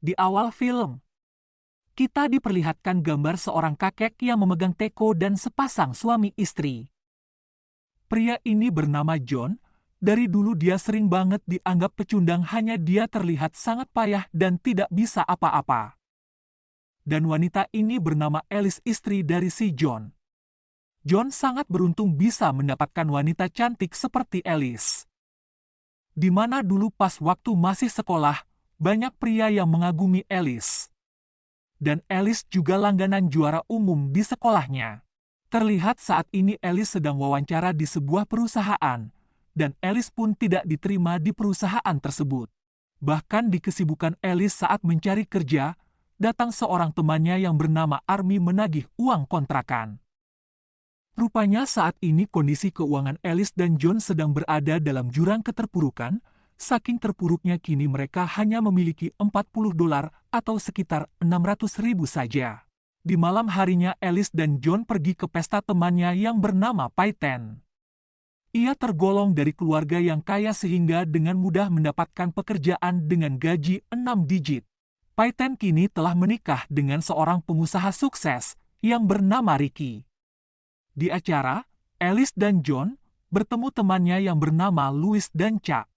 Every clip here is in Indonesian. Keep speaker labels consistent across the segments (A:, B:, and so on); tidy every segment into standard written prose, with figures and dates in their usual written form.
A: Di awal film, kita diperlihatkan gambar seorang kakek yang memegang teko dan sepasang suami istri. Pria ini bernama John. Dari dulu dia sering banget dianggap pecundang, hanya dia terlihat sangat payah dan tidak bisa apa-apa. Dan wanita ini bernama Alice, istri dari si John. John sangat beruntung bisa mendapatkan wanita cantik seperti Alice. Di mana dulu pas waktu masih sekolah, banyak pria yang mengagumi Alice. Dan Alice juga langganan juara umum di sekolahnya. Terlihat saat ini Alice sedang wawancara di sebuah perusahaan, dan Alice pun tidak diterima di perusahaan tersebut. Bahkan di kesibukan Alice saat mencari kerja, datang seorang temannya yang bernama Army menagih uang kontrakan. Rupanya saat ini kondisi keuangan Alice dan John sedang berada dalam jurang keterpurukan. Saking terpuruknya kini mereka hanya memiliki $40 atau sekitar 600.000 saja. Di malam harinya Alice dan John pergi ke pesta temannya yang bernama Peyton. Ia tergolong dari keluarga yang kaya sehingga dengan mudah mendapatkan pekerjaan dengan gaji 6 digit. Peyton kini telah menikah dengan seorang pengusaha sukses yang bernama Ricky. Di acara, Alice dan John bertemu temannya yang bernama Louis dan Chuck.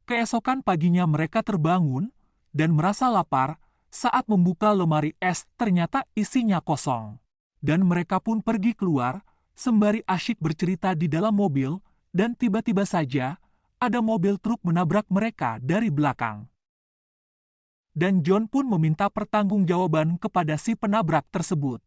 A: Keesokan paginya mereka terbangun dan merasa lapar. Saat membuka lemari es ternyata isinya kosong. Dan mereka pun pergi keluar sembari asyik bercerita di dalam mobil, dan tiba-tiba saja ada mobil truk menabrak mereka dari belakang. Dan John pun meminta pertanggungjawaban kepada si penabrak tersebut.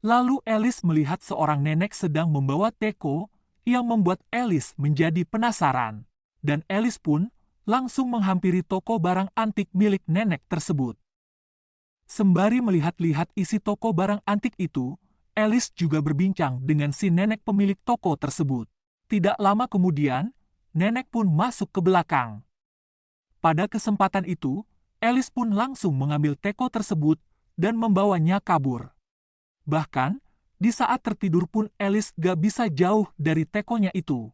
A: Lalu Alice melihat seorang nenek sedang membawa teko yang membuat Alice menjadi penasaran. Dan Alice pun langsung menghampiri toko barang antik milik nenek tersebut. Sembari melihat-lihat isi toko barang antik itu, Alice juga berbincang dengan si nenek pemilik toko tersebut. Tidak lama kemudian, nenek pun masuk ke belakang. Pada kesempatan itu, Alice pun langsung mengambil teko tersebut dan membawanya kabur. Bahkan, di saat tertidur pun Alice gak bisa jauh dari tekonya itu.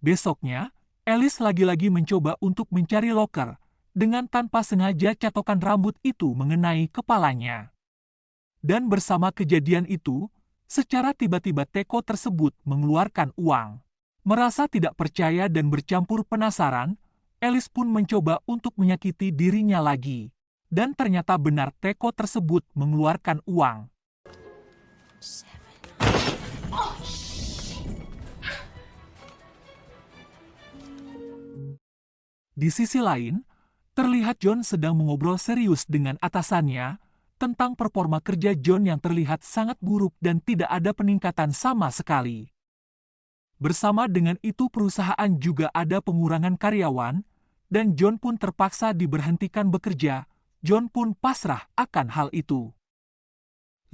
A: Besoknya, Alice lagi-lagi mencoba untuk mencari loker, dengan tanpa sengaja catokan rambut itu mengenai kepalanya. Dan bersama kejadian itu, secara tiba-tiba teko tersebut mengeluarkan uang. Merasa tidak percaya dan bercampur penasaran, Alice pun mencoba untuk menyakiti dirinya lagi. Dan ternyata benar teko tersebut mengeluarkan uang. Di sisi lain, terlihat John sedang mengobrol serius dengan atasannya tentang performa kerja John yang terlihat sangat buruk dan tidak ada peningkatan sama sekali. Bersama dengan itu perusahaan juga ada pengurangan karyawan, dan John pun terpaksa diberhentikan bekerja. John pun pasrah akan hal itu.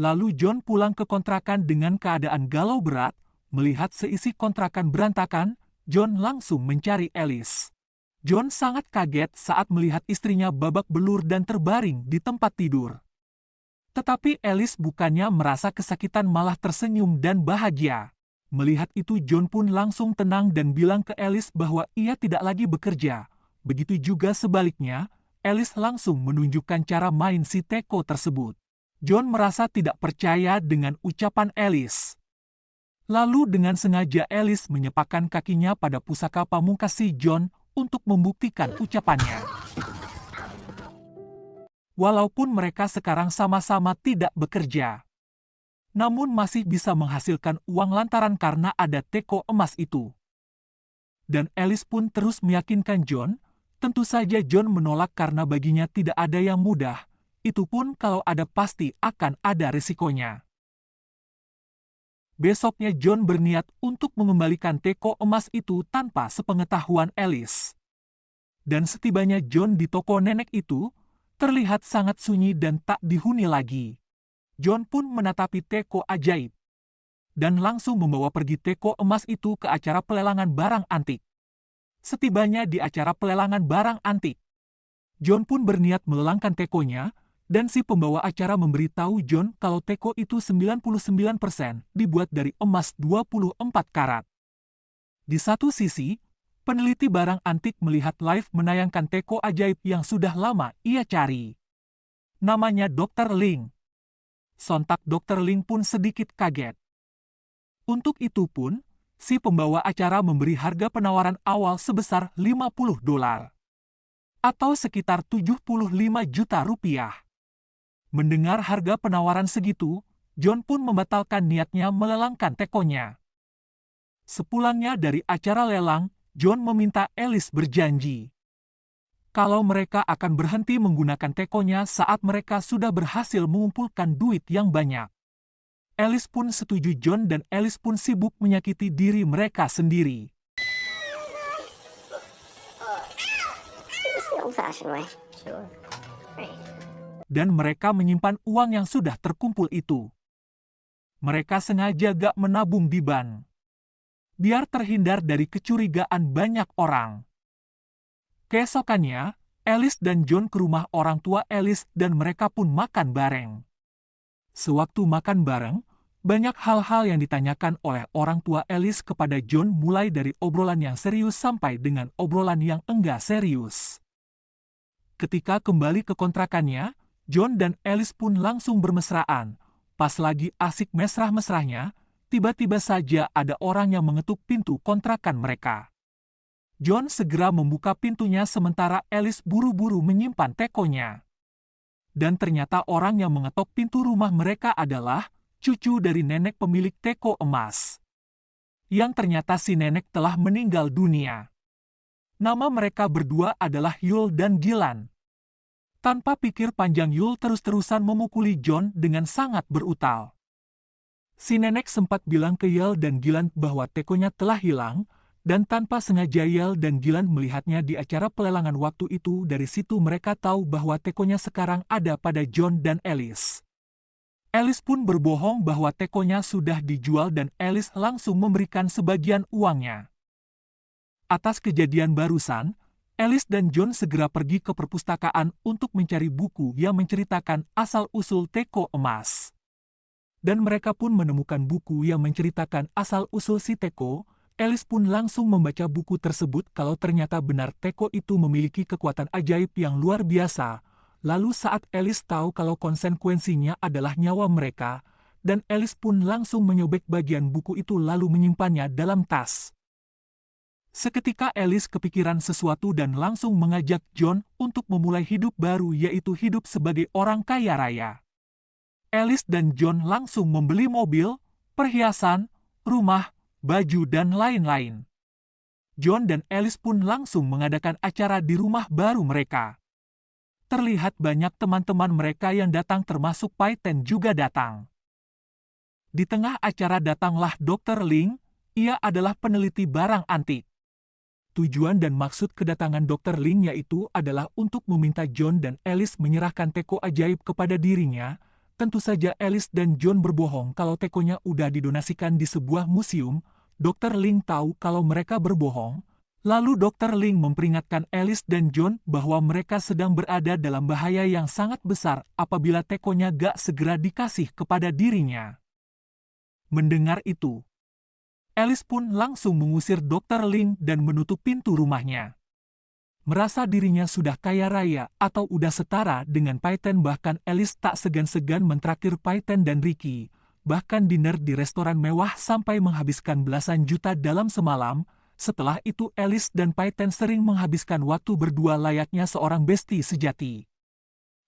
A: Lalu John pulang ke kontrakan dengan keadaan galau berat. Melihat seisi kontrakan berantakan, John langsung mencari Alice. John sangat kaget saat melihat istrinya babak belur dan terbaring di tempat tidur. Tetapi Alice bukannya merasa kesakitan, malah tersenyum dan bahagia. Melihat itu John pun langsung tenang dan bilang ke Alice bahwa ia tidak lagi bekerja. Begitu juga sebaliknya, Alice langsung menunjukkan cara main si teko tersebut. John merasa tidak percaya dengan ucapan Alice. Lalu dengan sengaja Alice menyepakkan kakinya pada pusaka pamungkas si John untuk membuktikan ucapannya. Walaupun mereka sekarang sama-sama tidak bekerja, namun masih bisa menghasilkan uang lantaran karena ada teko emas itu. Dan Alice pun terus meyakinkan John. Tentu saja John menolak karena baginya tidak ada yang mudah. Itu pun kalau ada pasti akan ada risikonya. Besoknya John berniat untuk mengembalikan teko emas itu tanpa sepengetahuan Alice. Dan setibanya John di toko nenek itu, terlihat sangat sunyi dan tak dihuni lagi. John pun menatapi teko ajaib. Dan langsung membawa pergi teko emas itu ke acara pelelangan barang antik. Setibanya di acara pelelangan barang antik, John pun berniat melelangkan tekonya, dan si pembawa acara memberitahu John kalau teko itu 99% dibuat dari emas 24 karat. Di satu sisi, peneliti barang antik melihat live menayangkan teko ajaib yang sudah lama ia cari. Namanya Dr. Ling. Sontak Dr. Ling pun sedikit kaget. Untuk itu pun, si pembawa acara memberi harga penawaran awal sebesar $50. Atau sekitar 75 juta rupiah. Mendengar harga penawaran segitu, John pun membatalkan niatnya melelangkan tekonya. Sepulangnya dari acara lelang, John meminta Alice berjanji kalau mereka akan berhenti menggunakan tekonya saat mereka sudah berhasil mengumpulkan duit yang banyak. Alice pun setuju. John dan Alice pun sibuk menyakiti diri mereka sendiri. Dan mereka menyimpan uang yang sudah terkumpul itu. Mereka sengaja gak menabung di bank, biar terhindar dari kecurigaan banyak orang. Keesokannya, Alice dan John ke rumah orang tua Alice dan mereka pun makan bareng. Sewaktu makan bareng, banyak hal-hal yang ditanyakan oleh orang tua Alice kepada John, mulai dari obrolan yang serius sampai dengan obrolan yang enggak serius. Ketika kembali ke kontrakannya, John dan Alice pun langsung bermesraan. Pas lagi asik mesrah-mesrahnya, tiba-tiba saja ada orang yang mengetuk pintu kontrakan mereka. John segera membuka pintunya sementara Alice buru-buru menyimpan tekonya. Dan ternyata orang yang mengetok pintu rumah mereka adalah cucu dari nenek pemilik teko emas. Yang ternyata si nenek telah meninggal dunia. Nama mereka berdua adalah Yul dan Gilan. Tanpa pikir panjang, Yul terus-terusan memukuli John dengan sangat brutal. Si nenek sempat bilang ke Yul dan Gilan bahwa tekonya telah hilang, dan tanpa sengaja Yul dan Gilan melihatnya di acara pelelangan waktu itu. Dari situ mereka tahu bahwa tekonya sekarang ada pada John dan Alice. Alice pun berbohong bahwa tekonya sudah dijual dan Alice langsung memberikan sebagian uangnya. Atas kejadian barusan, Alice dan John segera pergi ke perpustakaan untuk mencari buku yang menceritakan asal-usul teko emas. Dan mereka pun menemukan buku yang menceritakan asal-usul si teko. Alice pun langsung membaca buku tersebut kalau ternyata benar teko itu memiliki kekuatan ajaib yang luar biasa. Lalu saat Alice tahu kalau konsekuensinya adalah nyawa mereka, dan Alice pun langsung menyobek bagian buku itu lalu menyimpannya dalam tas. Seketika Alice kepikiran sesuatu dan langsung mengajak John untuk memulai hidup baru, yaitu hidup sebagai orang kaya raya. Alice dan John langsung membeli mobil, perhiasan, rumah, baju dan lain-lain. John dan Alice pun langsung mengadakan acara di rumah baru mereka. Terlihat banyak teman-teman mereka yang datang, termasuk Pai Ten juga datang. Di tengah acara datanglah Dr. Ling. Ia adalah peneliti barang antik. Tujuan dan maksud kedatangan Dr. Ling yaitu adalah untuk meminta John dan Alice menyerahkan teko ajaib kepada dirinya. Tentu saja Alice dan John berbohong kalau tekonya udah didonasikan di sebuah museum. Dr. Ling tahu kalau mereka berbohong. Lalu Dr. Ling memperingatkan Alice dan John bahwa mereka sedang berada dalam bahaya yang sangat besar apabila tekonya gak segera dikasih kepada dirinya. Mendengar itu, Alice pun langsung mengusir Dr. Ling dan menutup pintu rumahnya. Merasa dirinya sudah kaya raya atau udah setara dengan Pai Ten, bahkan Alice tak segan-segan mentraktir Pai Ten dan Ricky, bahkan dinner di restoran mewah sampai menghabiskan belasan juta dalam semalam. Setelah itu Alice dan Pai Ten sering menghabiskan waktu berdua layaknya seorang besti sejati.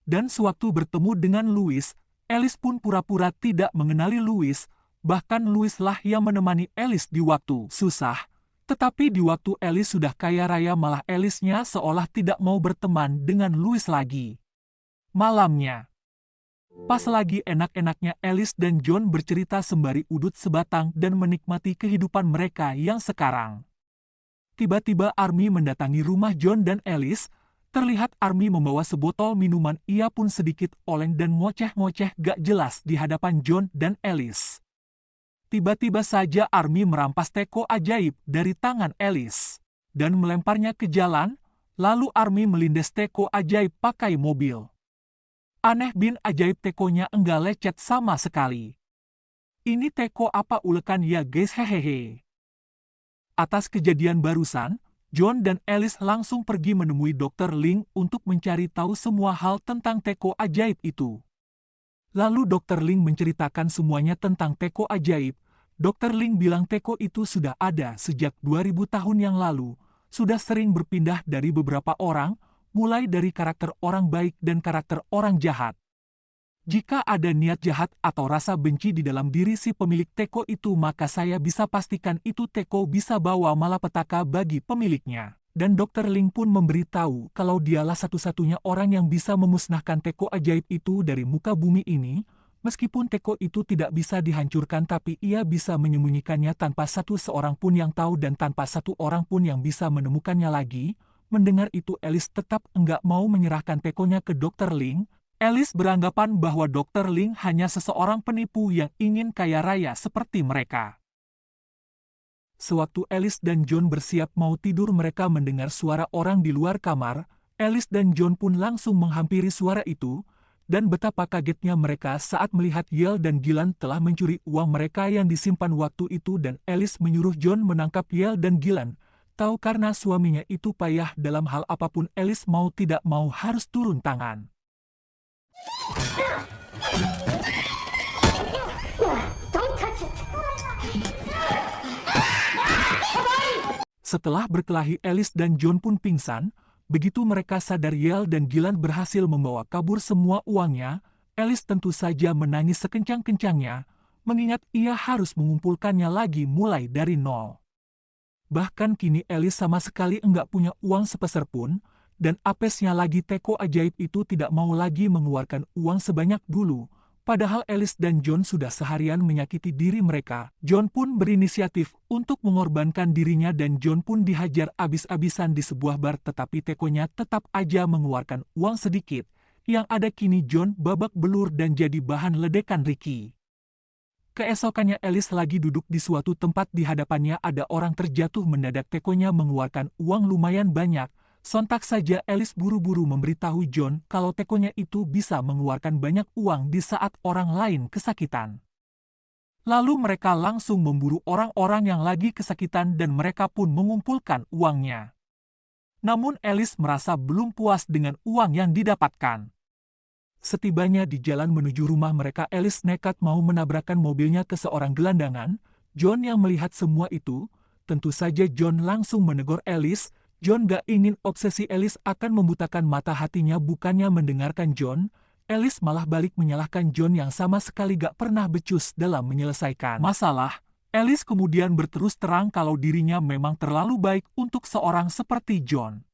A: Dan sewaktu bertemu dengan Louis, Alice pun pura-pura tidak mengenali Louis, bahkan Louis lah yang menemani Alice di waktu susah. Tetapi di waktu Alice sudah kaya raya malah Alice-nya seolah tidak mau berteman dengan Louis lagi. Malamnya, pas lagi enak-enaknya Alice dan John bercerita sembari udut sebatang dan menikmati kehidupan mereka yang sekarang. Tiba-tiba Army mendatangi rumah John dan Alice. Terlihat Army membawa sebotol minuman. Ia pun sedikit oleng dan ngoceh-ngoceh gak jelas di hadapan John dan Alice. Tiba-tiba saja Army merampas teko ajaib dari tangan Alice dan melemparnya ke jalan. Lalu Army melindas teko ajaib pakai mobil. Aneh bin ajaib, tekonya enggak lecet sama sekali. Ini teko apa ulekan ya guys, hehehe. Atas kejadian barusan, John dan Alice langsung pergi menemui Dr. Ling untuk mencari tahu semua hal tentang teko ajaib itu. Lalu Dr. Ling menceritakan semuanya tentang teko ajaib. Dr. Ling bilang teko itu sudah ada sejak 2000 tahun yang lalu, sudah sering berpindah dari beberapa orang, mulai dari karakter orang baik dan karakter orang jahat. Jika ada niat jahat atau rasa benci di dalam diri si pemilik teko itu, maka saya bisa pastikan itu teko bisa bawa malapetaka bagi pemiliknya. Dan Dr. Ling pun memberitahu kalau dialah satu-satunya orang yang bisa memusnahkan teko ajaib itu dari muka bumi ini. Meskipun teko itu tidak bisa dihancurkan, tapi ia bisa menyembunyikannya tanpa satu seorang pun yang tahu dan tanpa satu orang pun yang bisa menemukannya lagi. Mendengar itu, Alice tetap enggak mau menyerahkan tekonya ke Dr. Ling. Alice beranggapan bahwa Dr. Ling hanya seseorang penipu yang ingin kaya raya seperti mereka. Sewaktu Alice dan John bersiap mau tidur, mereka mendengar suara orang di luar kamar. Alice dan John pun langsung menghampiri suara itu, dan betapa kagetnya mereka saat melihat Yale dan Gillan telah mencuri uang mereka yang disimpan waktu itu, dan Alice menyuruh John menangkap Yale dan Gillan. Tahu karena suaminya itu payah dalam hal apapun, Alice mau tidak mau harus turun tangan. Setelah berkelahi, Alice dan John pun pingsan. Begitu mereka sadar Yale dan Gillan berhasil membawa kabur semua uangnya, Alice tentu saja menangis sekencang-kencangnya, mengingat ia harus mengumpulkannya lagi mulai dari nol. Bahkan kini Alice sama sekali enggak punya uang sepeser pun, dan apesnya lagi teko ajaib itu tidak mau lagi mengeluarkan uang sebanyak dulu. Padahal Alice dan John sudah seharian menyakiti diri mereka. John pun berinisiatif untuk mengorbankan dirinya dan John pun dihajar abis-abisan di sebuah bar, tetapi tekonya tetap aja mengeluarkan uang sedikit. Yang ada kini John babak belur dan jadi bahan ledekan Ricky. Keesokannya Alice lagi duduk di suatu tempat, di hadapannya ada orang terjatuh mendadak, tekonya mengeluarkan uang lumayan banyak. Sontak saja Alice buru-buru memberitahu John kalau tekonya itu bisa mengeluarkan banyak uang di saat orang lain kesakitan. Lalu mereka langsung memburu orang-orang yang lagi kesakitan dan mereka pun mengumpulkan uangnya. Namun Alice merasa belum puas dengan uang yang didapatkan. Setibanya di jalan menuju rumah mereka, Alice nekat mau menabrakkan mobilnya ke seorang gelandangan. John yang melihat semua itu, tentu saja John langsung menegur Alice. John gak ingin obsesi Alice akan membutakan mata hatinya. Bukannya mendengarkan John, Alice malah balik menyalahkan John yang sama sekali gak pernah becus dalam menyelesaikan masalah. Alice kemudian berterus terang kalau dirinya memang terlalu baik untuk seorang seperti John.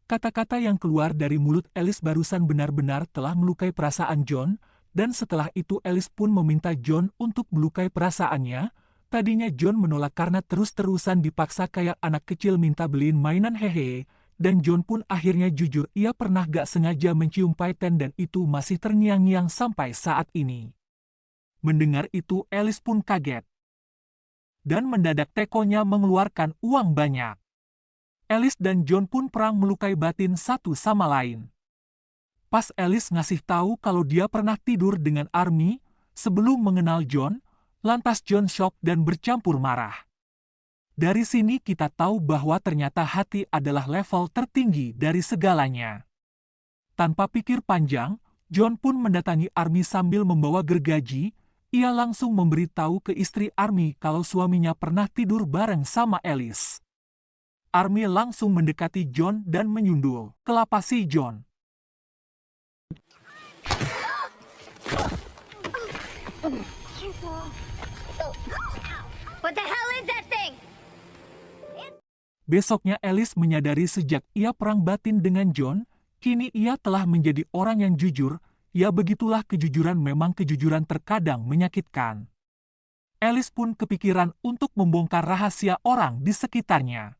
A: Kata-kata yang keluar dari mulut Alice barusan benar-benar telah melukai perasaan John, dan setelah itu Alice pun meminta John untuk melukai perasaannya. Tadinya John menolak karena terus-terusan dipaksa kayak anak kecil minta beliin mainan hehe, dan John pun akhirnya jujur ia pernah gak sengaja mencium Peyton dan itu masih terngiang-ngiang sampai saat ini. Mendengar itu Alice pun kaget. Dan mendadak tekonya mengeluarkan uang banyak. Alice dan John pun perang melukai batin satu sama lain. Pas Alice ngasih tahu kalau dia pernah tidur dengan Army sebelum mengenal John, lantas John shock dan bercampur marah. Dari sini kita tahu bahwa ternyata hati adalah level tertinggi dari segalanya. Tanpa pikir panjang, John pun mendatangi Army sambil membawa gergaji. Ia langsung memberitahu ke istri Army kalau suaminya pernah tidur bareng sama Alice. Army langsung mendekati John dan menyundul kelapasi John.
B: What the hell is that thing?
A: Besoknya Alice menyadari sejak ia perang batin dengan John, kini ia telah menjadi orang yang jujur. Ya begitulah kejujuran, memang kejujuran terkadang menyakitkan. Alice pun kepikiran untuk membongkar rahasia orang di sekitarnya.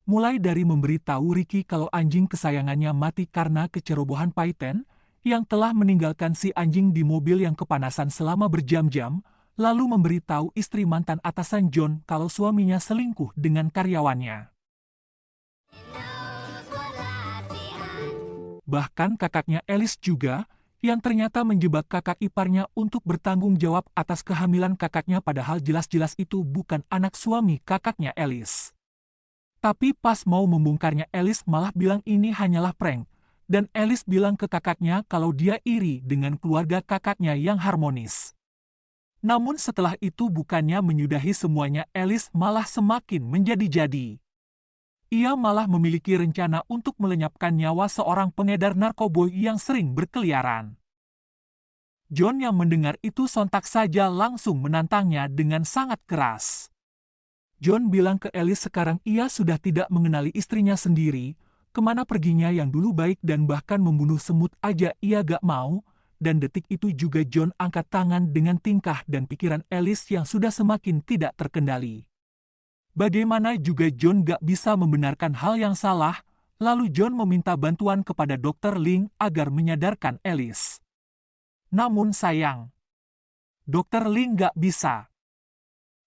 A: Mulai dari memberitahu Ricky kalau anjing kesayangannya mati karena kecerobohan Peyton, yang telah meninggalkan si anjing di mobil yang kepanasan selama berjam-jam, lalu memberitahu istri mantan atasan John kalau suaminya selingkuh dengan karyawannya. Bahkan kakaknya Alice juga, yang ternyata menjebak kakak iparnya untuk bertanggung jawab atas kehamilan kakaknya, padahal jelas-jelas itu bukan anak suami kakaknya Alice. Tapi pas mau membongkarnya, Alice malah bilang ini hanyalah prank, dan Alice bilang ke kakaknya kalau dia iri dengan keluarga kakaknya yang harmonis. Namun setelah itu bukannya menyudahi semuanya, Alice malah semakin menjadi-jadi. Ia malah memiliki rencana untuk melenyapkan nyawa seorang pengedar narkoba yang sering berkeliaran. John yang mendengar itu sontak saja langsung menantangnya dengan sangat keras. John bilang ke Alice sekarang ia sudah tidak mengenali istrinya sendiri, kemana perginya yang dulu baik dan bahkan membunuh semut aja ia gak mau, dan detik itu juga John angkat tangan dengan tingkah dan pikiran Alice yang sudah semakin tidak terkendali. Bagaimana juga John gak bisa membenarkan hal yang salah, lalu John meminta bantuan kepada Dr. Ling agar menyadarkan Alice. Namun sayang, Dr. Ling gak bisa.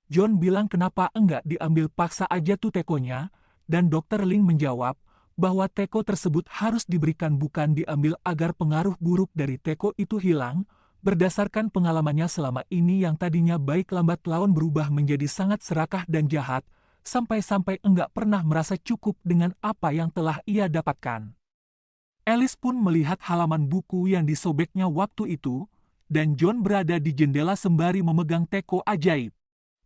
A: John bilang kenapa enggak diambil paksa aja tuh tekonya, dan Dr. Ling menjawab bahwa teko tersebut harus diberikan bukan diambil agar pengaruh buruk dari teko itu hilang, berdasarkan pengalamannya selama ini yang tadinya baik lambat laun berubah menjadi sangat serakah dan jahat, sampai-sampai enggak pernah merasa cukup dengan apa yang telah ia dapatkan. Alice pun melihat halaman buku yang disobeknya waktu itu, dan John berada di jendela sembari memegang teko ajaib.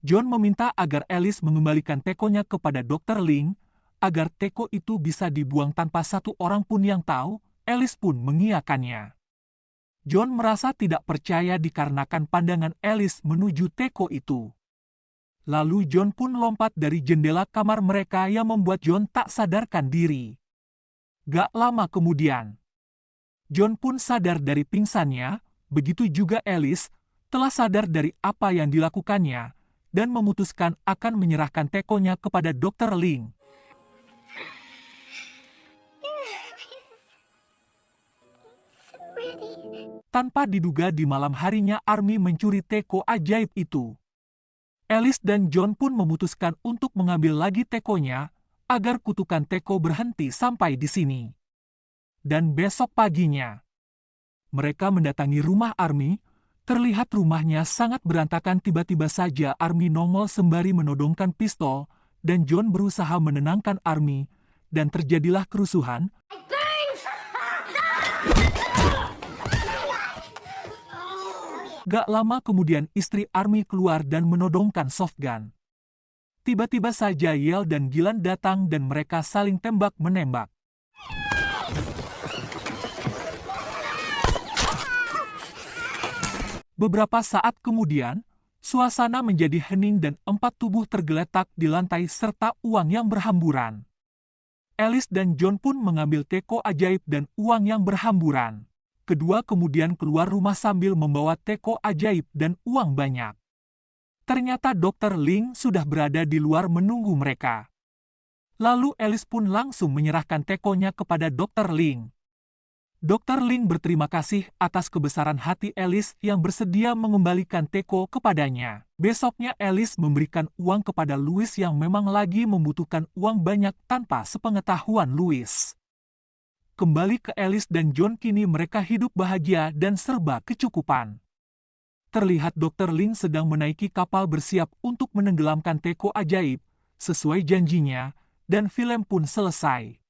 A: John meminta agar Alice mengembalikan tekonya kepada Dr. Ling, agar teko itu bisa dibuang tanpa satu orang pun yang tahu. Alice pun mengiyakannya. John merasa tidak percaya dikarenakan pandangan Alice menuju teko itu. Lalu John pun lompat dari jendela kamar mereka yang membuat John tak sadarkan diri. Gak lama kemudian, John pun sadar dari pingsannya, begitu juga Alice, telah sadar dari apa yang dilakukannya, dan memutuskan akan menyerahkan tekonya kepada Dr. Ling. Tanpa diduga di malam harinya Army mencuri teko ajaib itu. Alice dan John pun memutuskan untuk mengambil lagi tekonya, agar kutukan teko berhenti sampai di sini. Dan besok paginya, mereka mendatangi rumah Army. Terlihat rumahnya sangat berantakan. Tiba-tiba saja Army nongol sembari menodongkan pistol, dan John berusaha menenangkan Army, dan terjadilah kerusuhan. Gak lama kemudian istri Army keluar dan menodongkan softgun. Tiba-tiba saja Yale dan Gilan datang dan mereka saling tembak-menembak. Beberapa saat kemudian, suasana menjadi hening dan 4 tubuh tergeletak di lantai serta uang yang berhamburan. Alice dan John pun mengambil teko ajaib dan uang yang berhamburan. Kedua kemudian keluar rumah sambil membawa teko ajaib dan uang banyak. Ternyata Dr. Ling sudah berada di luar menunggu mereka. Lalu Alice pun langsung menyerahkan tekonya kepada Dr. Ling. Dr. Ling berterima kasih atas kebesaran hati Alice yang bersedia mengembalikan teko kepadanya. Besoknya Alice memberikan uang kepada Louis yang memang lagi membutuhkan uang banyak tanpa sepengetahuan Louis. Kembali ke Alice dan John, kini mereka hidup bahagia dan serba kecukupan. Terlihat Dr. Ling sedang menaiki kapal bersiap untuk menenggelamkan teko ajaib, sesuai janjinya, dan film pun selesai.